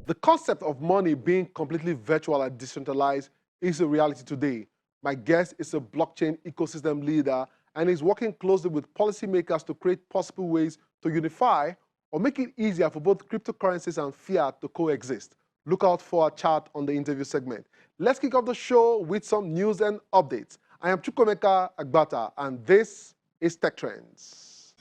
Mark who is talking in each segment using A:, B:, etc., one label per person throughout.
A: The concept of money being completely virtual and decentralized is a reality today. My guest is a blockchain ecosystem leader and is working closely with policymakers to create possible ways to unify or make it easier for both cryptocurrencies and fiat to coexist. Look out for a chat on the interview segment. Let's kick off the show with some news and updates. I am Chukwemeka Agbata, and this is Tech Trends.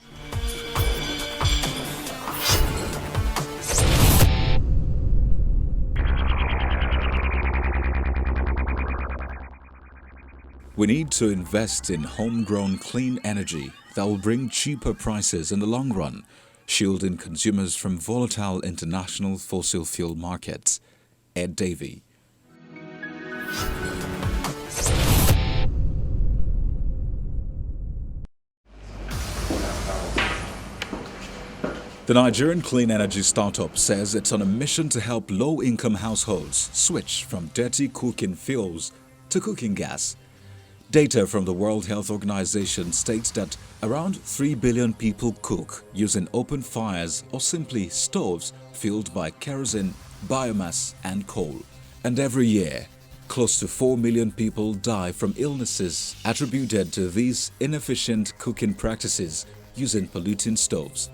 B: We need to invest in homegrown clean energy that will bring cheaper prices in the long run, shielding consumers from volatile international fossil fuel markets. Ed Davey. The Nigerian clean energy startup says it's on a mission to help low-income households switch from dirty cooking fuels to cooking gas. Data from the World Health Organization states that around 3 billion people cook using open fires or simply stoves fueled by kerosene, biomass and coal. And every year, close to 4 million people die from illnesses attributed to these inefficient cooking practices using polluting stoves.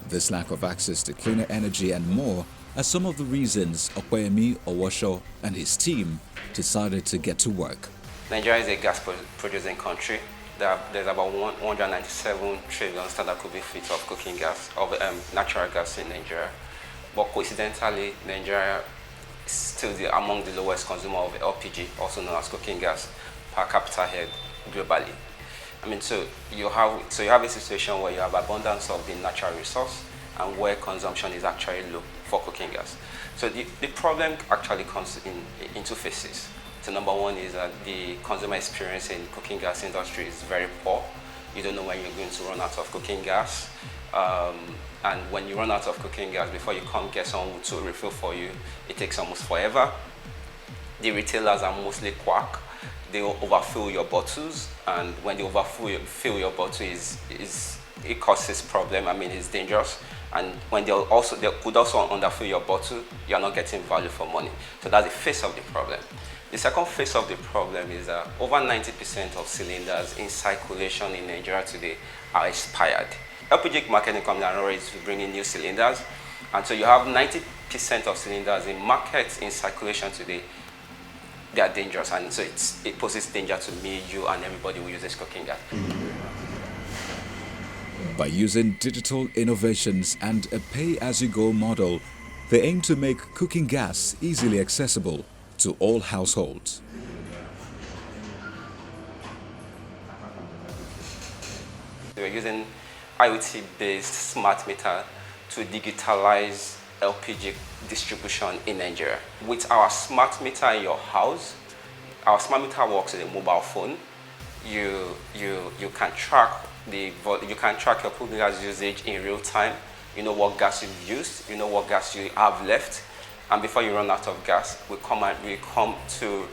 B: This lack of access to cleaner energy and more are some of the reasons Okweyemi Owosho and his team decided to get to work.
C: Nigeria is a gas producing country. There's about 197 trillion standard cubic feet of cooking gas, of natural gas in Nigeria. But coincidentally, Nigeria is still among the lowest consumer of LPG, also known as cooking gas, per capita head globally. So you have a situation where you have abundance of the natural resource and where consumption is actually low for cooking gas. So the problem actually comes in two phases. So number one is that the consumer experience in cooking gas industry is very poor. You don't know when you're going to run out of cooking gas. And when you run out of cooking gas, before you come get someone to refill for you, it takes almost forever. The retailers are mostly quack. They overfill your bottles, and when they overfill your bottle, it causes problem. It's dangerous. And when they could also underfill your bottle, you're not getting value for money. So that's the face of the problem. The second phase of the problem is that over 90% of cylinders in circulation in Nigeria today are expired. LPG marketing companies are not ready to bring in new cylinders, and so you have 90% of cylinders in markets in circulation today. They are dangerous, and so it poses danger to me, you, and everybody who uses cooking gas.
B: By using digital innovations and a pay-as-you-go model, they aim to make cooking gas easily accessible to all households.
C: We're using IoT-based smart meter to digitalize LPG distribution in Nigeria. With our smart meter in your house, our smart meter works with a mobile phone. You can track your cooking gas usage in real time. You know what gas you've used. You know what gas you have left. And before you run out of gas, we come to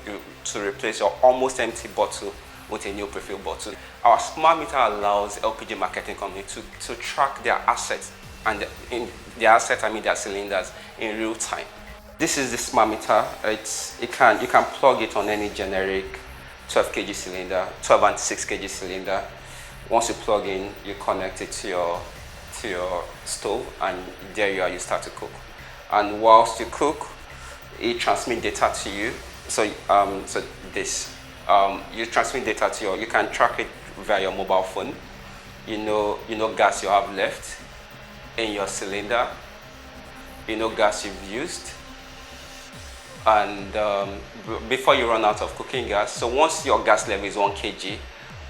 C: replace your almost empty bottle with a new refill bottle. Our smart meter allows LPG marketing companies to track their assets, and in their assets, their cylinders in real time. This is the smart meter. You can plug it on any generic 12 kg cylinder, 12 and 6 kg cylinder. Once you plug in, you connect it to your stove, and there you are. You start to cook. And whilst you cook, it transmits data to you. You transmit data to you can track it via your mobile phone. You know gas you have left in your cylinder. You know gas you've used. And before you run out of cooking gas, so once your gas level is 1 kg,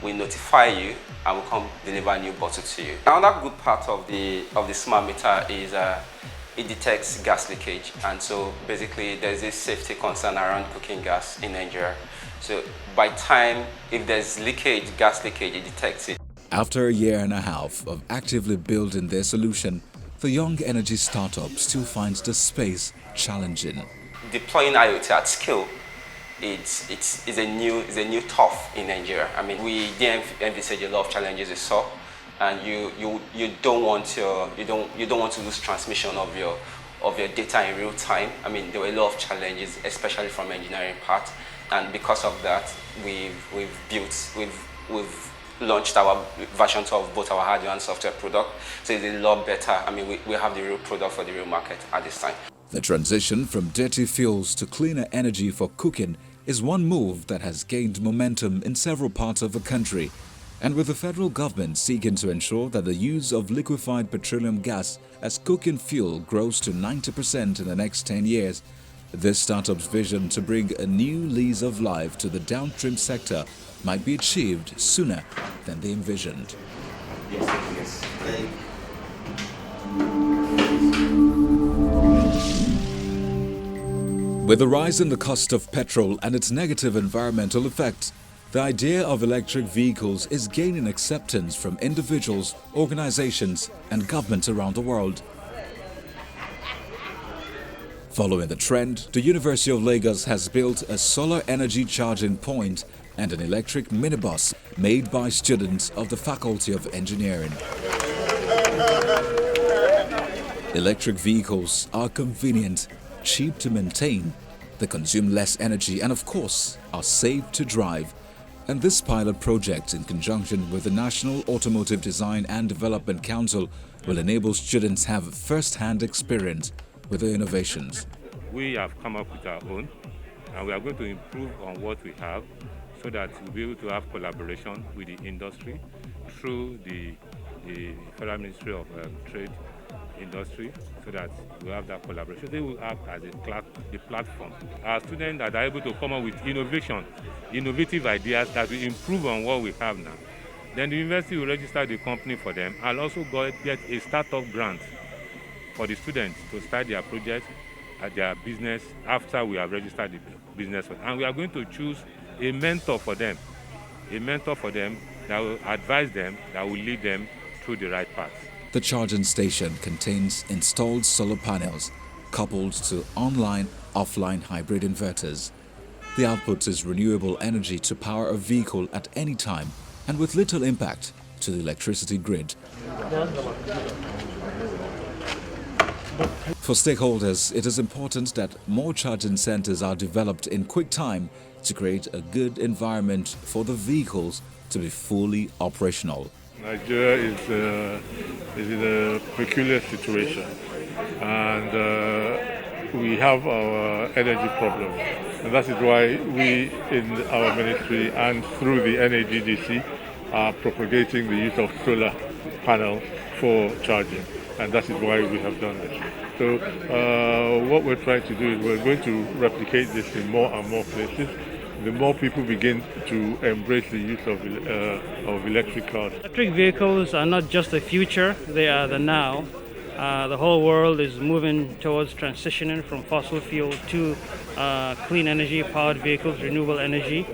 C: we notify you and we come deliver a new bottle to you. Another good part of the smart meter is it detects gas leakage, and so basically there's this safety concern around cooking gas in Nigeria. So by time, if there's gas leakage, it detects it.
B: After a year and a half of actively building their solution, the young energy startup still finds the space challenging.
C: Deploying IoT at scale is a new tough in Nigeria. We didn't envisage a lot of challenges we saw, and you don't want to lose transmission of of your data in real time. I mean, there were a lot of challenges, especially from engineering part, and because of that, we've launched our version 2 of both our hardware and software product. So it's a lot better. I mean, we have the real product for the real market at this time.
B: The transition from dirty fuels to cleaner energy for cooking is one move that has gained momentum in several parts of the country. And with the federal government seeking to ensure that the use of liquefied petroleum gas as cooking fuel grows to 90% in the next 10 years, this startup's vision to bring a new lease of life to the downstream sector might be achieved sooner than they envisioned.
C: Yes.
B: With the rise in the cost of petrol and its negative environmental effects, the idea of electric vehicles is gaining acceptance from individuals, organizations, and governments around the world. Following the trend, the University of Lagos has built a solar energy charging point and an electric minibus made by students of the Faculty of Engineering. Electric vehicles are convenient, cheap to maintain, they consume less energy and, of course, are safe to drive. And this pilot project, in conjunction with the National Automotive Design and Development Council, will enable students to have first-hand experience with the innovations.
D: We have come up with our own, and we are going to improve on what we have so that we'll be able to have collaboration with the industry through the Federal Ministry of Trade Industry, so that we have that collaboration. They will act as a platform. Our students that are able to come up with innovative ideas that will improve on what we have now. Then the university will register the company for them and also get a startup grant for the students to start their project at their business after we have registered the business. And we are going to choose a mentor for them that will advise them, that will lead them through the right path.
B: The charging station contains installed solar panels coupled to online-offline hybrid inverters. The output is renewable energy to power a vehicle at any time and with little impact to the electricity grid. For stakeholders, it is important that more charging centers are developed in quick time to create a good environment for the vehicles to be fully operational.
D: Nigeria is in a peculiar situation, and we have our energy problem. And that is why we in our ministry and through the NAGDC are propagating the use of solar panel for charging. And that is why we have done this. So what we're trying to do is we're going to replicate this in more and more places. The more people begin to embrace the use of electric cars.
E: Electric vehicles are not just the future, they are the now. The whole world is moving towards transitioning from fossil fuel to clean energy powered vehicles, renewable energy.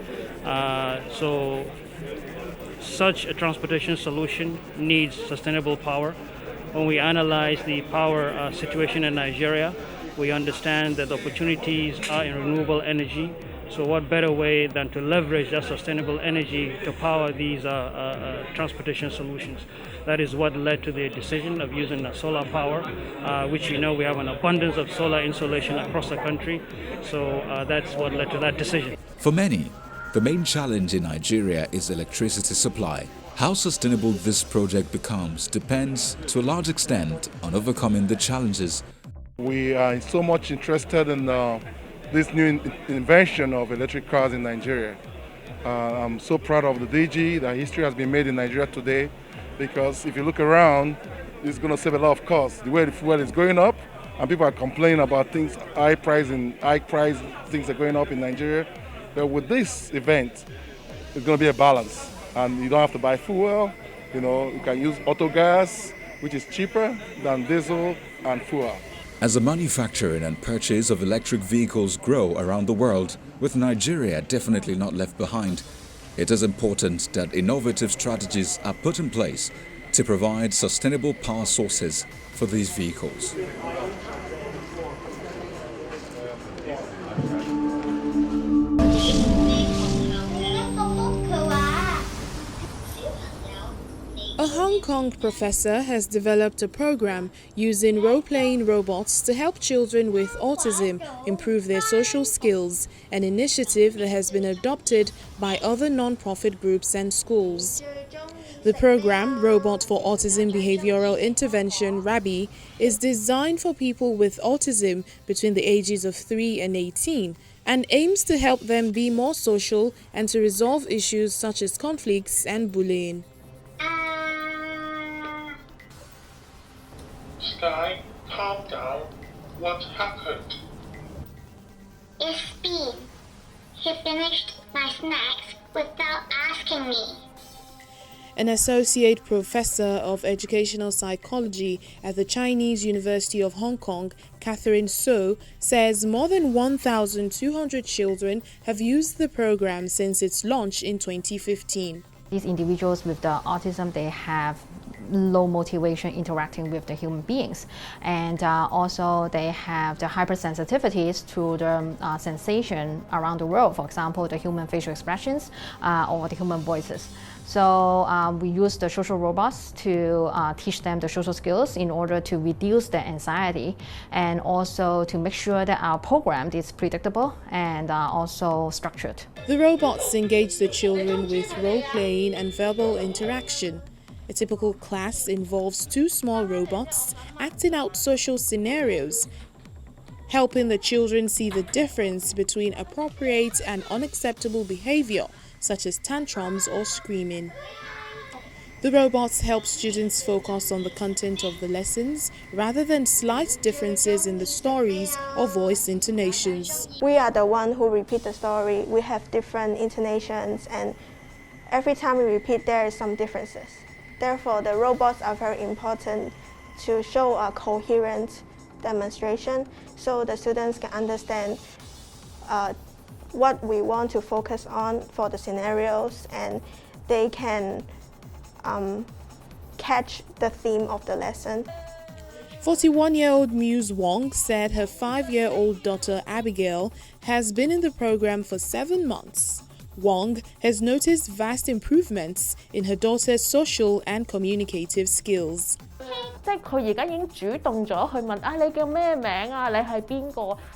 E: So such a transportation solution needs sustainable power. When we analyze the power situation in Nigeria, we understand that the opportunities are in renewable energy. So what better way than to leverage that sustainable energy to power these transportation solutions? That is what led to the decision of using solar power, which we know we have an abundance of solar insolation across the country. So that's what led to that decision.
B: For many, the main challenge in Nigeria is electricity supply. How sustainable this project becomes depends to a large extent on overcoming the challenges.
A: We are so much interested in this new invention of electric cars in Nigeria. I'm so proud of the DG that history has been made in Nigeria today, because if you look around, it's going to save a lot of costs. The way the fuel is going up, and people are complaining about things, high price things are going up in Nigeria. But with this event, it's going to be a balance, and you don't have to buy fuel. You can use auto gas, which is cheaper than diesel and fuel.
B: As the manufacturing and purchase of electric vehicles grow around the world, with Nigeria definitely not left behind, it is important that innovative strategies are put in place to provide sustainable power sources for these vehicles.
F: A Hong Kong professor has developed a program using role-playing robots to help children with autism improve their social skills, an initiative that has been adopted by other non-profit groups and schools. The program, Robot for Autism Behavioral Intervention (RABI), is designed for people with autism between the ages of 3 and 18 and aims to help them be more social and to resolve issues such as conflicts and bullying.
G: Sky, calm down. What happened?
H: It's Bean. He finished my snacks without asking me.
F: An associate professor of educational psychology at the Chinese University of Hong Kong, Catherine So, says more than 1,200 children have used the program since its launch in 2015.
I: These individuals with the autism, they have low motivation interacting with the human beings, and also they have the hypersensitivities to the sensation around the world, for example, the human facial expressions or the human voices. So we use the social robots to teach them the social skills in order to reduce their anxiety and also to make sure that our program is predictable and also structured.
F: The robots engage the children with role-playing and verbal interaction. A typical class involves 2 small robots acting out social scenarios, helping the children see the difference between appropriate and unacceptable behavior, such as tantrums or screaming. The robots help students focus on the content of the lessons rather than slight differences in the stories or voice intonations.
J: We are the one who repeat the story. We have different intonations, and every time we repeat, there is some differences. Therefore, the robots are very important to show a coherent demonstration so the students can understand what we want to focus on for the scenarios, and they can catch the theme of the lesson.
F: 41-year-old Muse Wong said her 5-year-old daughter Abigail has been in the program for 7 months. Wong has noticed vast improvements in her daughter's social and communicative skills.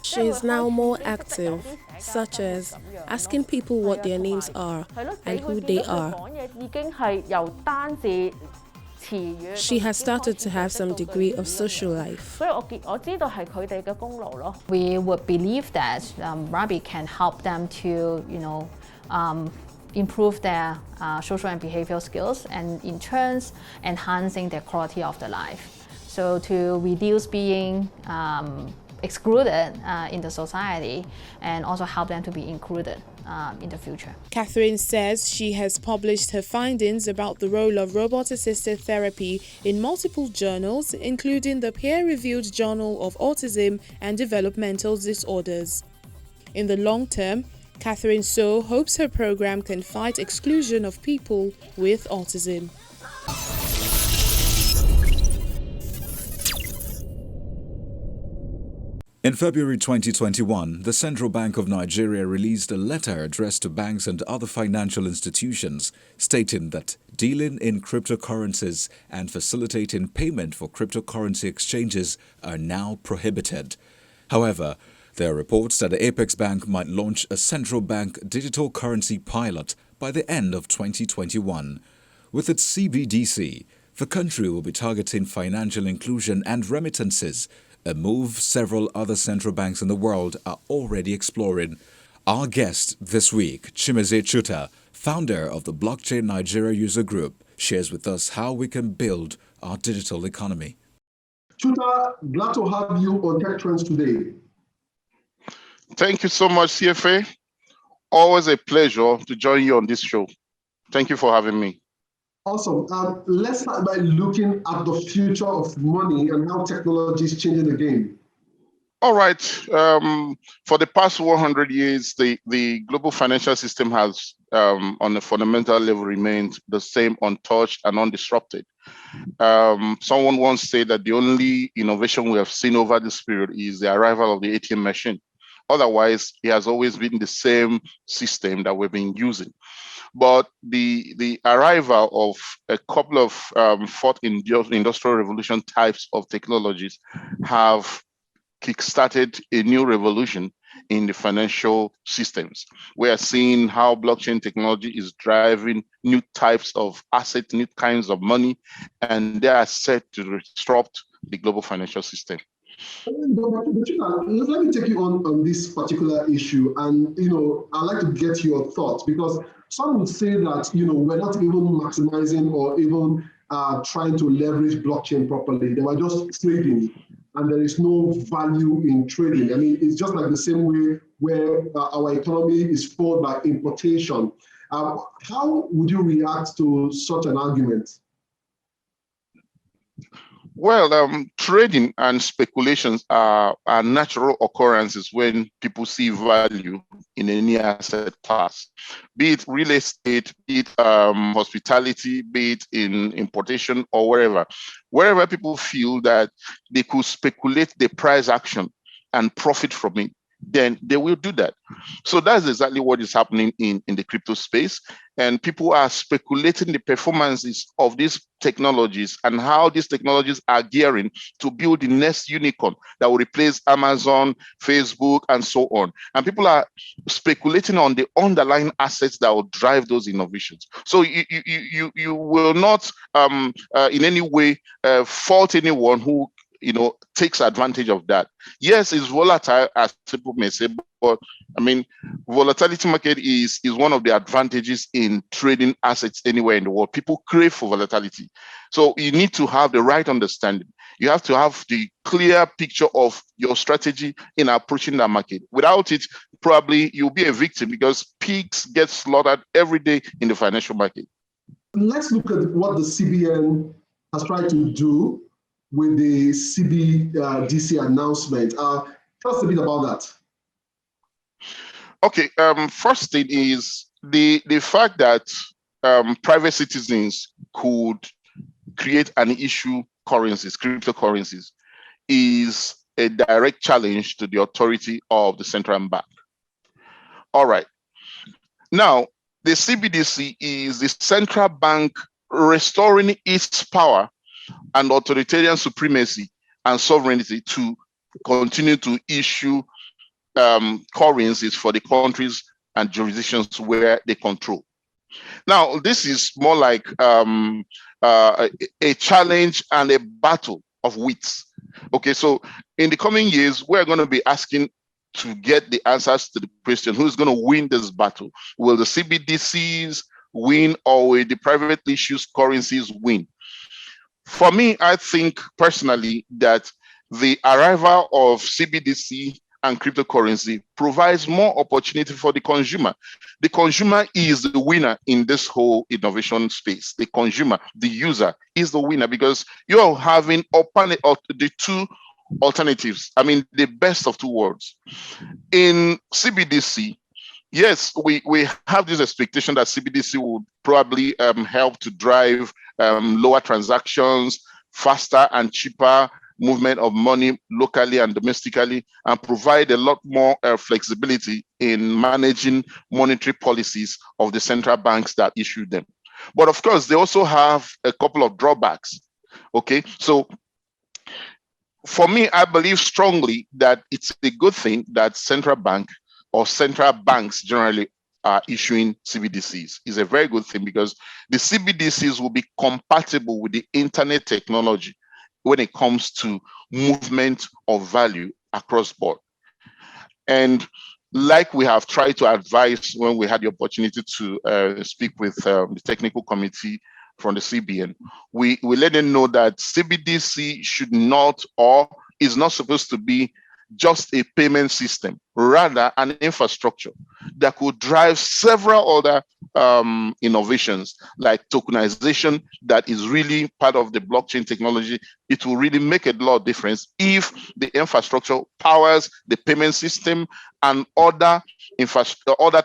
K: She is now more active, such as asking people what their names are and who they are. She has started to have some degree of social life.
I: We would believe that RABI can help them to, improve their social and behavioral skills, and in turn enhancing their quality of their life. So to reduce being excluded in the society and also help them to be included in the future.
F: Catherine says she has published her findings about the role of robot-assisted therapy in multiple journals, including the peer-reviewed Journal of Autism and Developmental Disorders. In the long term, Catherine So hopes her program can fight exclusion of people with autism.
B: In February 2021, the Central Bank of Nigeria released a letter addressed to banks and other financial institutions stating that dealing in cryptocurrencies and facilitating payment for cryptocurrency exchanges are now prohibited. However, there are reports that the Apex Bank might launch a central bank digital currency pilot by the end of 2021. With its CBDC, the country will be targeting financial inclusion and remittances, a move several other central banks in the world are already exploring. Our guest this week, Chimeze Chuta, founder of the Blockchain Nigeria User Group, shares with us how we can build our digital economy.
A: Chuta, glad to have you on Tech Trends today.
G: Thank you so much, CFA. Always a pleasure to join you on this show. Thank you for having me.
A: Awesome. Let's start by looking at the future of money and how technology is changing the game.
G: All right. For the past 100 years, the global financial system has, on a fundamental level, remained the same, untouched and undisrupted. Someone once said that the only innovation we have seen over this period is the arrival of the ATM machine. Otherwise, it has always been the same system that we've been using. But the arrival of a couple of fourth industrial revolution types of technologies have kickstarted a new revolution in the financial systems. We are seeing how blockchain technology is driving new types of assets, new kinds of money, and they are set to disrupt the global financial system.
A: Let me take you on this particular issue, and I'd like to get your thoughts, because some would say that we're not even maximizing or even trying to leverage blockchain properly. They were just trading, and there is no value in trading. I mean, it's just like the same way where our economy is fueled by importation. How would you react to such an argument?
G: Well, trading and speculations are natural occurrences when people see value in any asset class, be it real estate, be it hospitality, be it in importation or wherever. Wherever people feel that they could speculate the price action and profit from it, then they will do that. So that's exactly what is happening in the crypto space. And people are speculating the performances of these technologies and how these technologies are gearing to build the next unicorn that will replace Amazon, Facebook, and so on. And people are speculating on the underlying assets that will drive those innovations. So you will not in any way fault anyone who takes advantage of that. Yes, it's volatile, as people may say, but I mean, volatility market is one of the advantages in trading assets anywhere in the world. People crave for volatility. So you need to have the right understanding. You have to have the clear picture of your strategy in approaching that market. Without it, probably you'll be a victim, because pigs get slaughtered every day in the financial market.
A: Let's look at what the CBN has tried to do with the CBDC announcement. Tell us a bit about that.
G: Okay, first thing is the fact that private citizens could create and issue currencies, cryptocurrencies, is a direct challenge to the authority of the central bank. All right. Now, the CBDC is the central bank restoring its power and authoritarian supremacy and sovereignty to continue to issue currencies for the countries and jurisdictions where they control. Now, this is more like a challenge and a battle of wits. Okay, so in the coming years, we're going to be asking to get the answers to the question, who's going to win this battle? Will the CBDCs win, or will the privately issued currencies win? For me, I think personally that the arrival of CBDC and cryptocurrency provides more opportunity for the consumer. The consumer is the winner in this whole innovation space. The consumer, the user, is the winner, because you're having the two alternatives. I mean, the best of two worlds. In CBDC, yes, we have this expectation that CBDC will probably help to drive lower transactions, faster and cheaper movement of money locally and domestically, and provide a lot more flexibility in managing monetary policies of the central banks that issue them. But of course, they also have a couple of drawbacks. Okay, so for me, I believe strongly that it's a good thing that central bank or central banks generally are issuing CBDCs. Is a very good thing, because the CBDCs will be compatible with the internet technology when it comes to movement of value across board. And like we have tried to advise when we had the opportunity to speak with the technical committee from the CBN, we let them know that CBDC should not, or is not supposed to be, just a payment system, rather an infrastructure that could drive several other innovations like tokenization that is really part of the blockchain technology. It will really make a lot of difference if the infrastructure powers the payment system and other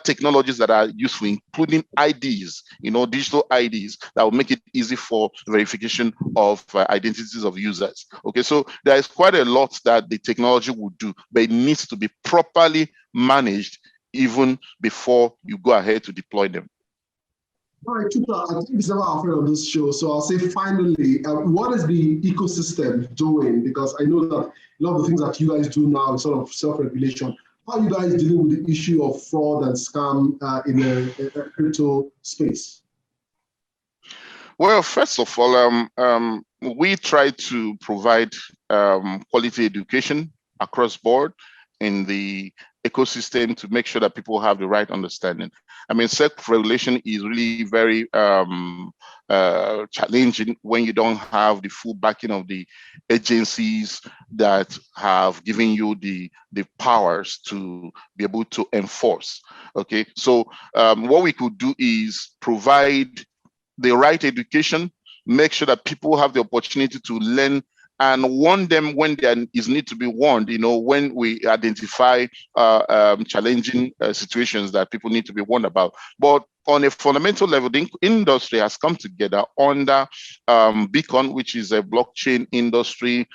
G: technologies that are useful, including IDs, digital IDs that will make it easy for verification of identities of users. Okay, so there is quite a lot that the technology will do, but it needs to be properly managed even before you go ahead to deploy them.
A: All right, Chuka, I think this is our friend on this show. So I'll say finally, what is the ecosystem doing? Because I know that a lot of the things that you guys do now is sort of self-regulation. How are you guys dealing with the issue of fraud and scam in the crypto space?
G: Well, first of all, we try to provide quality education across board in the ecosystem to make sure that people have the right understanding. I mean, self-regulation is really very challenging when you don't have the full backing of the agencies that have given you the powers to be able to enforce. Okay, so what we could do is provide the right education, make sure that people have the opportunity to learn and warn them when there is need to be warned, you know, when we identify challenging situations that people need to be warned about. But on a fundamental level, the industry has come together under Beacon, which is a blockchain industry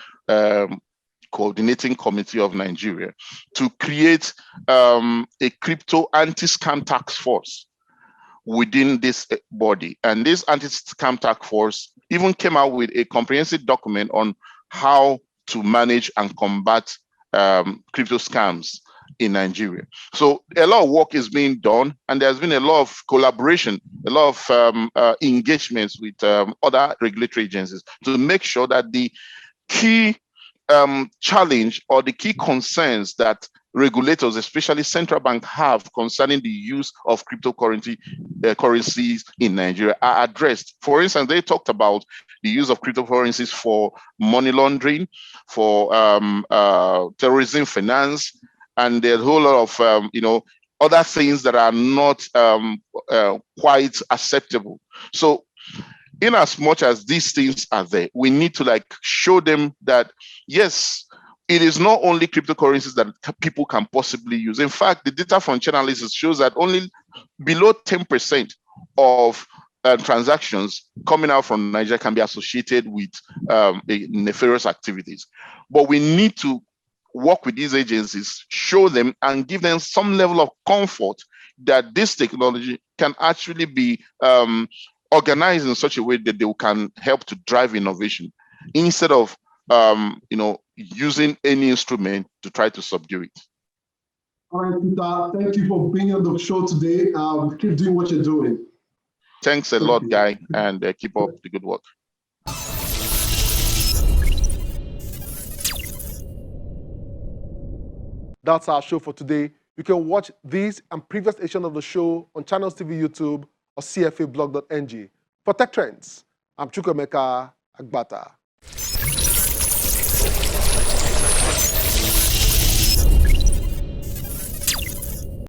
G: coordinating committee of Nigeria, to create a crypto anti-scam task force within this body. And this anti-scam task force even came out with a comprehensive document on how to manage and combat crypto scams in Nigeria. So a lot of work is being done, and there's been a lot of collaboration, a lot of engagements with other regulatory agencies to make sure that the key challenge or the key concerns that regulators, especially central bank, have concerning the use of cryptocurrencies in Nigeria are addressed. For instance, they talked about the use of cryptocurrencies for money laundering, for terrorism finance, and there's a whole lot of other things that are not quite acceptable. So in as much as these things are there, we need to show them that, yes, it is not only cryptocurrencies that people can possibly use. In fact, the data from Chainalysis shows that only below 10% of transactions coming out from Nigeria can be associated with nefarious activities. But we need to work with these agencies, show them and give them some level of comfort that this technology can actually be organized in such a way that they can help to drive innovation instead of using any instrument to try to subdue it.
A: All right, Peter, thank you for being on the show today. Keep doing what you're doing.
G: Thanks a lot, Guy, and keep up the good work.
A: That's our show for today. You can watch this and previous editions of the show on Channels TV YouTube or cfablog.ng. For Tech Trends, I'm Chukwemeka Agbata.